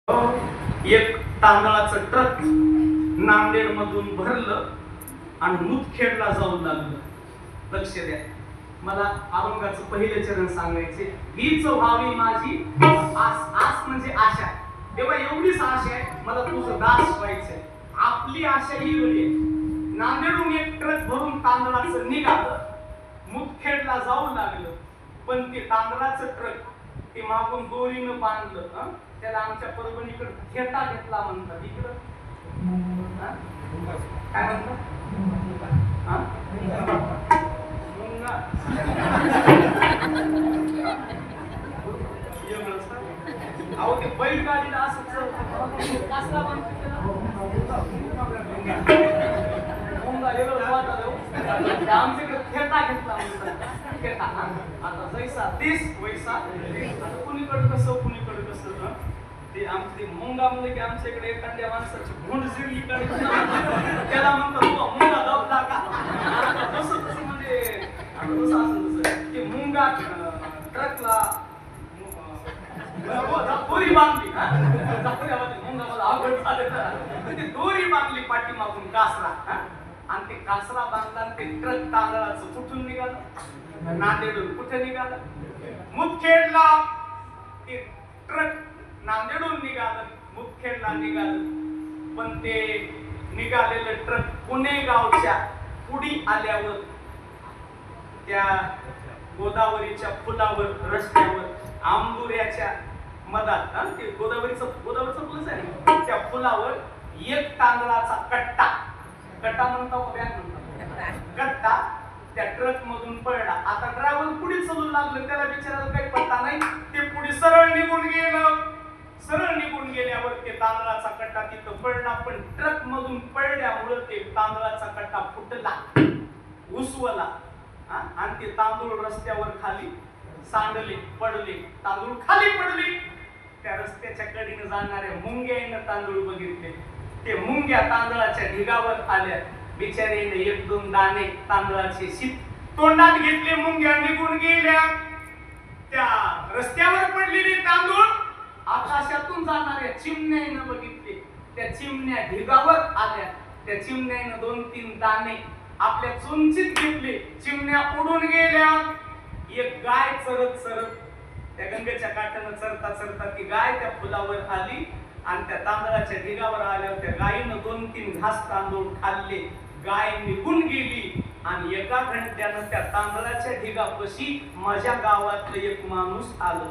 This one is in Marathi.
एक तांदळाचं ट्रक नांदेड मधून भरलं आणि मुदखेडला जाऊन लागलं. लक्ष द्या, मला अभंगाचं पहिलं चरण सांगायचे. हीच व्हावी माझी आस. आस म्हणजे आशा. तेव्हा एवढीच आशा आहे, मला तुझं दास व्हायचंय. आपली आशा ही एवढी आहे. नांदेडहून एक ट्रक भरून तांदळाचं निघालं, मुदखेडला जाऊ लागलं. पण ते तांदळाचं ट्रक ते मागून दोरीनं बांधलं. त्याला आमच्या परभणीकडे घेता घेतला म्हणतात. इकडं काय म्हणतात? अहो ते बैलगाडीला असं कसला आमच्याकडे खेळता घेतला म्हणतात. आता जैसा तीस वैसा. कुणीकडे कसं कुणीकडे कसं ते आमचे मुंगा म्हणलं की आमच्या इकडे एखाद्या माणसाची भोंड जिरली त्याला म्हणतात मुंगा दबला का. तसं तसं म्हणजे तसं असं तसं ते मुंगा ट्रकला दोरी बांधली. मुंगा मला अवघड झालं. दोरी बांधली पाठीमागून कासरा, आणि ते कासरा बांधला आणि ते ट्रक तांदळाचं कुठून निघालं? नांदेडून. कुठे निघालं? मुदखेडला. ते ट्रक नांदेडून निघालं, मुदखेडला निघालं. पण ते निघालेलं ट्रक पुणे गावच्या पुढी आल्यावर त्या गोदावरीच्या पुलावर, रस्त्यावर आंबुऱ्याच्या मधात, ते गोदावरीचं पुलच आहे, त्या पुलावर एक तांदळाचा कट्टा म्हणता कट्टा त्या ट्रक मधून पडला. आता ड्रायव्हर पुढे चालू लागलं, त्याला बिचारायला काही पत्ता नाही. ते पुढे सरळ निघून गेलं. सरळ निघून गेल्यावर ते तांदळाचा कट्टा तिथं पडला. पण ट्रक मधून पडल्यामुळे ते तांदळाचा कट्टा फुटला, उसवला, आणि ते तांदूळ रस्त्यावर खाली सांडले, पडले. तांदूळ खाली पडले. त्या रस्त्याच्या कडेने जाणाऱ्या मुंग्याने तांदूळ बघितले. ते मुंग्या तांदळाच्या ढिगावर आल्या. बिचारीने एक दोन दाणे तांदळाचे शीत तोंडात घेतले. मुंग्या निघून गेल्या. त्या रस्त्यावर पडलेले तांदूळ आकाशातून जाणाऱ्या चिमण्याने बघितले. त्या चिमण्या ढिगावर आल्या. त्या चिमण्याने दोन तीन दाणे आपल्या चुंचीत घेतले. चिमण्या उडून गेल्या. एक गाय चरत चरत त्या गंगेच्या काठानं चरता चरता ती गाय त्या फुलावर आली आणि त्या तांदळाच्या ढिगावर आल्यावर त्या गायीनं दोन तीन घास तांदूळ खाल्ले. गाय निघून गेली आणि एका घंट्यानं त्या तांदळाच्या ढिगापाशी माझ्या गावातलं एक माणूस आलं.